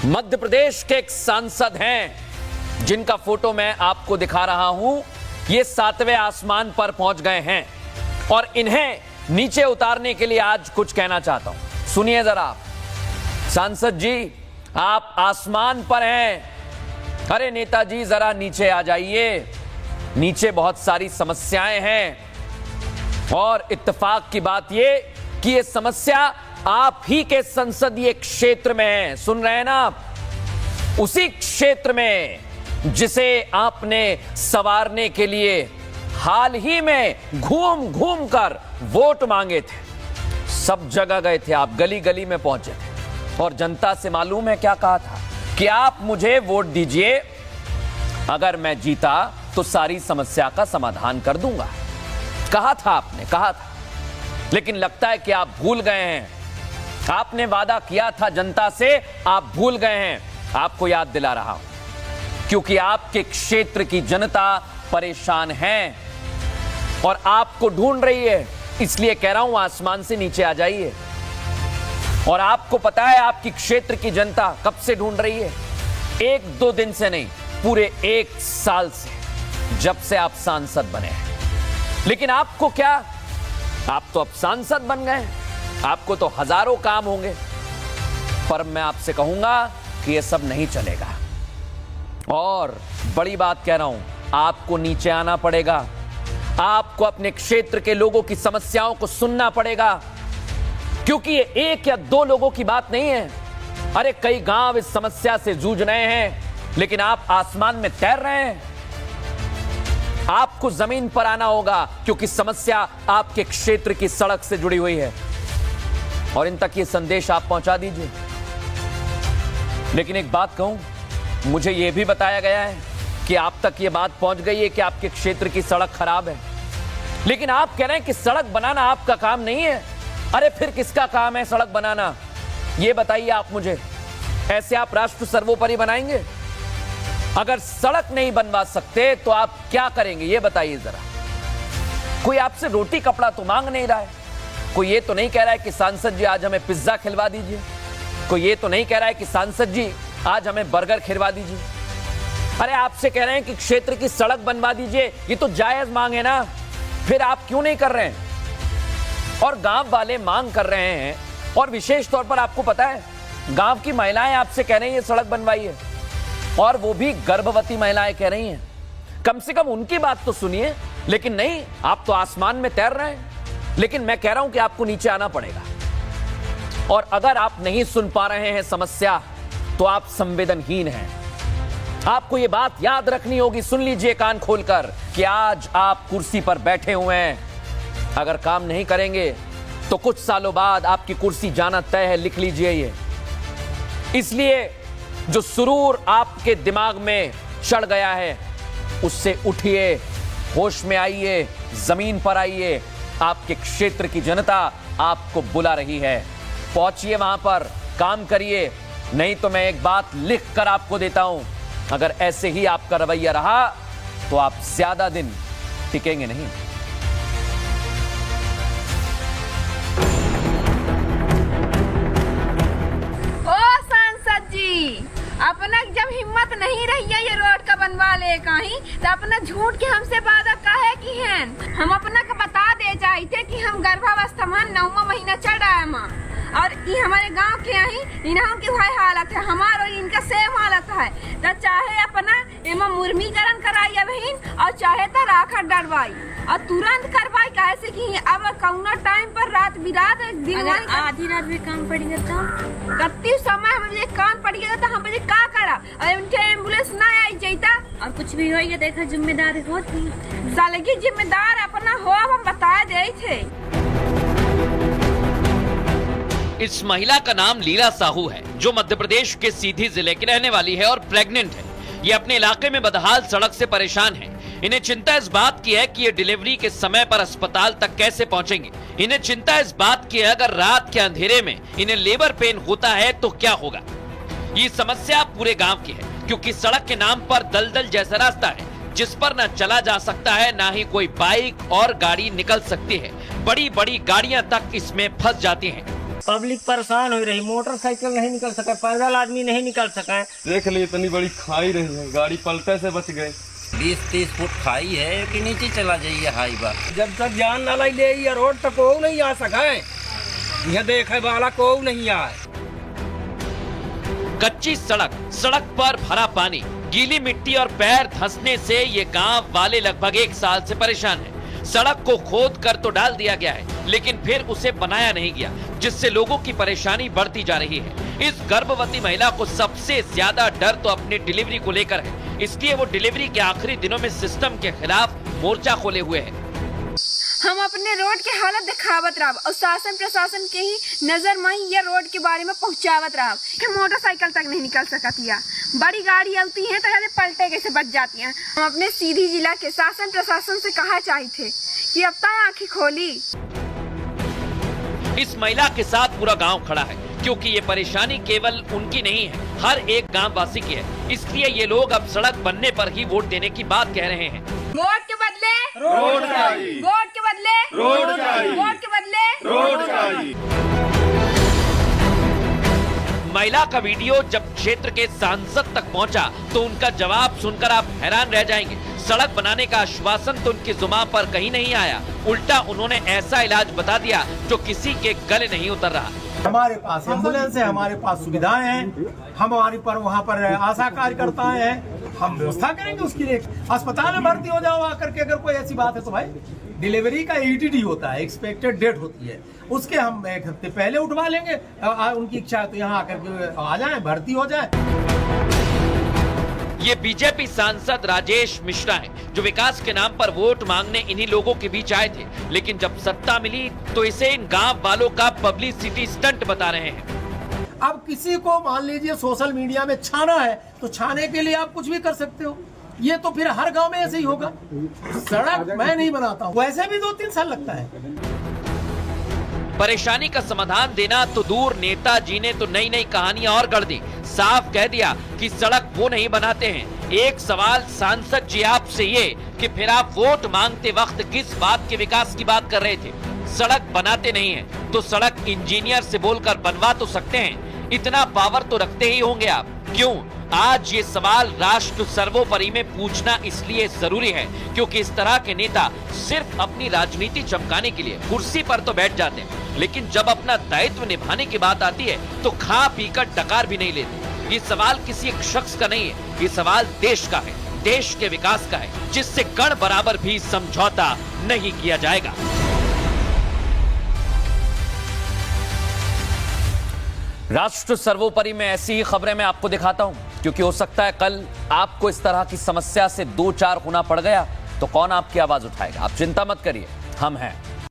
मध्य प्रदेश के एक सांसद हैं जिनका फोटो मैं आपको दिखा रहा हूं। ये 7वें आसमान पर पहुंच गए हैं और इन्हें नीचे उतारने के लिए आज कुछ कहना चाहता हूं। सुनिए जरा। सांसद जी, आप आसमान पर हैं। अरे नेताजी, जरा नीचे आ जाइए। नीचे बहुत सारी समस्याएं हैं और इत्तेफाक की बात ये कि ये समस्या आप ही के संसदीय क्षेत्र में है। सुन रहे हैं ना आप? उसी क्षेत्र में जिसे आपने संवारने के लिए हाल ही में घूम घूम कर वोट मांगे थे। सब जगह गए थे आप, गली गली में पहुंचे थे और जनता से मालूम है क्या कहा था कि आप मुझे वोट दीजिए, अगर मैं जीता तो सारी समस्या का समाधान कर दूंगा। कहा था आपने, कहा था। लेकिन लगता है कि आप भूल गए हैं। आपने वादा किया था जनता से, आप भूल गए हैं। आपको याद दिला रहा हूं क्योंकि आपके क्षेत्र की जनता परेशान है और आपको ढूंढ रही है। इसलिए कह रहा हूं, आसमान से नीचे आ जाइए। और आपको पता है आपकी क्षेत्र की जनता कब से ढूंढ रही है? 1-2 दिन से नहीं, पूरे 1 साल से, जब से आप सांसद बने हैं। लेकिन आपको क्या, आप तो अब सांसद बन गए, आपको तो हजारों काम होंगे। पर मैं आपसे कहूंगा कि यह सब नहीं चलेगा। और बड़ी बात कह रहा हूं, आपको नीचे आना पड़ेगा। आपको अपने क्षेत्र के लोगों की समस्याओं को सुनना पड़ेगा, क्योंकि ये 1 या 2 लोगों की बात नहीं है। अरे कई गांव इस समस्या से जूझ रहे हैं, लेकिन आप आसमान में तैर रहे हैं। आपको जमीन पर आना होगा, क्योंकि समस्या आपके क्षेत्र की सड़क से जुड़ी हुई है और इन तक ये संदेश आप पहुंचा दीजिए। लेकिन एक बात कहूं, मुझे यह भी बताया गया है कि आप तक यह बात पहुंच गई है कि आपके क्षेत्र की सड़क खराब है। लेकिन आप कह रहे हैं कि सड़क बनाना आपका काम नहीं है। अरे फिर किसका काम है सड़क बनाना? यह बताइए आप मुझे। ऐसे आप राष्ट्र सर्वोपरि बनाएंगे? अगर सड़क नहीं बनवा सकते तो आप क्या करेंगे, यह बताइए जरा। कोई आपसे रोटी कपड़ा तो मांग नहीं रहा है। कोई ये तो नहीं कह रहा है कि सांसद जी आज हमें पिज्जा खिलवा दीजिए। कोई ये तो नहीं कह रहा है कि सांसद जी आज हमें बर्गर खिलवा दीजिए। अरे आपसे कह रहे हैं कि क्षेत्र की सड़क बनवा दीजिए। ये तो जायज मांग है ना, फिर आप क्यों नहीं कर रहे हैं? और गांव वाले मांग कर रहे हैं, और विशेष तौर पर आपको पता है गांव की महिलाएं आपसे कह रही हैं सड़क बनवाइए, और वो भी गर्भवती महिलाएं कह रही हैं। कम से कम उनकी बात तो सुनिए। लेकिन नहीं, आप तो आसमान में तैर रहे हैं। लेकिन मैं कह रहा हूं कि आपको नीचे आना पड़ेगा। और अगर आप नहीं सुन पा रहे हैं समस्या, तो आप संवेदनहीन हैं। आपको यह बात याद रखनी होगी। सुन लीजिए कान खोलकर कि आज आप कुर्सी पर बैठे हुए हैं। अगर काम नहीं करेंगे तो कुछ सालों बाद आपकी कुर्सी जाना तय है, लिख लीजिए ये। इसलिए जो सुरूर आपके दिमाग में चढ़ गया है, उससे उठिए, होश में आइए, जमीन पर आइए। आपके क्षेत्र की जनता आपको बुला रही है। पहुंचिए वहां पर, काम करिए। नहीं तो मैं एक बात लिख कर आपको देता हूं, अगर ऐसे ही आपका रवैया रहा तो आप ज्यादा दिन टिकेंगे नहीं। ओ सांसद जी, अपना जब हिम्मत नहीं रही है ये रोड का बनवा ले कहीं, तो अपना झूठ के हमसे वादा काहे की हैं? हम अपना का बता दे चाहते कि हम गर्भावस्था में 9वां महीना चढ़ रहा है माँ, और ये हमारे गांव के यहीं इन्हों की वही हालत है, हमारा और इनका सेम हालत है। तो चाहे अपना एमा मुर्मीकरण कराइए बहन, और चाहे तो राखा डरवाई, और तुरंत करवाई। कैसे कि अब कौना टाइम पर रात बिरात दिन आधी रात में काम पड़ी तो कत्ती समय मुझे काम पड़ गया, तो हम मुझे का करा? और उनके एम्बुलेंस ना आई जाता, और कुछ भी हो देखा जिम्मेदारी होती। साल की जिम्मेदार अपना हो, हम बता दे थे। इस महिला का नाम लीला साहू है, जो मध्य प्रदेश के सीधी जिले की रहने वाली है और प्रेग्नेंट है। ये अपने इलाके में बदहाल सड़क से परेशान है। इन्हें चिंता इस बात की है कि ये डिलीवरी के समय पर अस्पताल तक कैसे पहुंचेंगे। इन्हें चिंता इस बात की है अगर रात के अंधेरे में इन्हें लेबर पेन होता है तो क्या होगा। ये समस्या पूरे गांव की है, क्योंकि सड़क के नाम पर दलदल जैसा रास्ता है जिस पर न चला जा सकता है, ना ही कोई बाइक और गाड़ी निकल सकती है। बड़ी बड़ी गाड़ियां तक इसमें फंस जाती हैं। पब्लिक परेशान हो रही, मोटरसाइकिल नहीं निकल सका, पैदल आदमी नहीं निकल सका। देख ली इतनी बड़ी खाई रही है, गाड़ी पलटे से बच गए। 20-30 फुट खाई है कि नीचे चला जाइए हाई बार। जब तक जान न ले ये रोड तक को नहीं आ सका है, यह देखे वाला को नहीं आए। कच्ची सड़क, सड़क पर भरा पानी, गीली मिट्टी और पैर धंसने से ये गांव वाले लगभग 1 साल से परेशान हैं। सड़क को खोद कर तो डाल दिया गया है, लेकिन फिर उसे बनाया नहीं गया, जिससे लोगों की परेशानी बढ़ती जा रही है। इस गर्भवती महिला को सबसे ज्यादा डर तो अपनी डिलीवरी को लेकर है, इसलिए वो डिलीवरी के आखिरी दिनों में सिस्टम के खिलाफ मोर्चा खोले हुए है। हम अपने रोड के हालत दिखावत रहा और शासन प्रशासन के ही नजर में ही ये रोड के बारे में पहुंचावत रहा कि मोटरसाइकिल तक नहीं निकल सकती है, बड़ी गाड़ी आती है तो यानी पलटे कैसे बच जाती हैं। हम अपने सीधी जिला के शासन प्रशासन से कहा चाहे थे कि अब तक आंखें खोली। इस महिला के साथ पूरा गांव खड़ा है, क्योंकि ये परेशानी केवल उनकी नहीं है, हर एक गांव वासी की है। इसलिए ये लोग अब सड़क बनने पर ही वोट देने की बात कह रहे हैं। वोट के बदले रोड चाहिए, वोट के बदले रोड चाहिए, वोट के बदले रोड चाहिए। महिला का वीडियो जब क्षेत्र के सांसद तक पहुंचा तो उनका जवाब सुनकर आप हैरान रह जाएंगे। सड़क बनाने का आश्वासन तो उनकी जुबान पर कहीं नहीं आया, उल्टा उन्होंने ऐसा इलाज बता दिया जो किसी के गले नहीं उतर रहा। हमारे पास एम्बुलेंस है, हमारे पास सुविधाएं हैं, हमारे पर वहाँ पर आशा कार्यकर्ताएं हैं, हम व्यवस्था करेंगे उसके लिए। अस्पताल में भर्ती हो जाओ आकर के, अगर कोई ऐसी बात है तो भाई डिलीवरी का EDD होता है, एक्सपेक्टेड डेट होती है, उसके हम 1 हफ्ते पहले उठवा लेंगे। उनकी इच्छा है तो यहाँ आकर के आ जाए, भर्ती हो जाए। ये बीजेपी सांसद राजेश मिश्रा हैं, जो विकास के नाम पर वोट मांगने इन्हीं लोगों के बीच आए थे, लेकिन जब सत्ता मिली तो इसे इन गांव वालों का पब्लिसिटी स्टंट बता रहे हैं। अब किसी को मान लीजिए सोशल मीडिया में छाना है तो छाने के लिए आप कुछ भी कर सकते हो, ये तो फिर हर गांव में ऐसे ही होगा। सड़क मैं नहीं बनाता हूँ, वैसे भी 2-3 साल लगता है। परेशानी का समाधान देना तो दूर, नेताजी ने तो नई नई कहानियां और गढ़ दी। साफ कह दिया कि सड़क वो नहीं बनाते हैं। एक सवाल सांसद जी आपसे ये कि फिर आप वोट मांगते वक्त किस बात के विकास की बात कर रहे थे? सड़क बनाते नहीं हैं तो सड़क इंजीनियर से बोलकर बनवा तो सकते हैं, इतना पावर तो रखते ही होंगे आप। क्यों? आज ये सवाल राष्ट्र सर्वोपरि में पूछना इसलिए जरूरी है क्योंकि इस तरह के नेता सिर्फ अपनी राजनीति चमकाने के लिए कुर्सी पर तो बैठ जाते हैं, लेकिन जब अपना दायित्व निभाने की बात आती है तो खा पीकर डकार भी नहीं लेते। ये सवाल किसी एक शख्स का नहीं है, ये सवाल देश का है, देश के विकास का है, जिससे कण बराबर भी समझौता नहीं किया जाएगा। राष्ट्र सर्वोपरि में ऐसी ही खबरें मैं आपको दिखाता हूं, क्योंकि हो सकता है कल आपको इस तरह की समस्या से 2-4 होना पड़ गया तो कौन आपकी आवाज उठाएगा। आप चिंता मत करिए, हम हैं।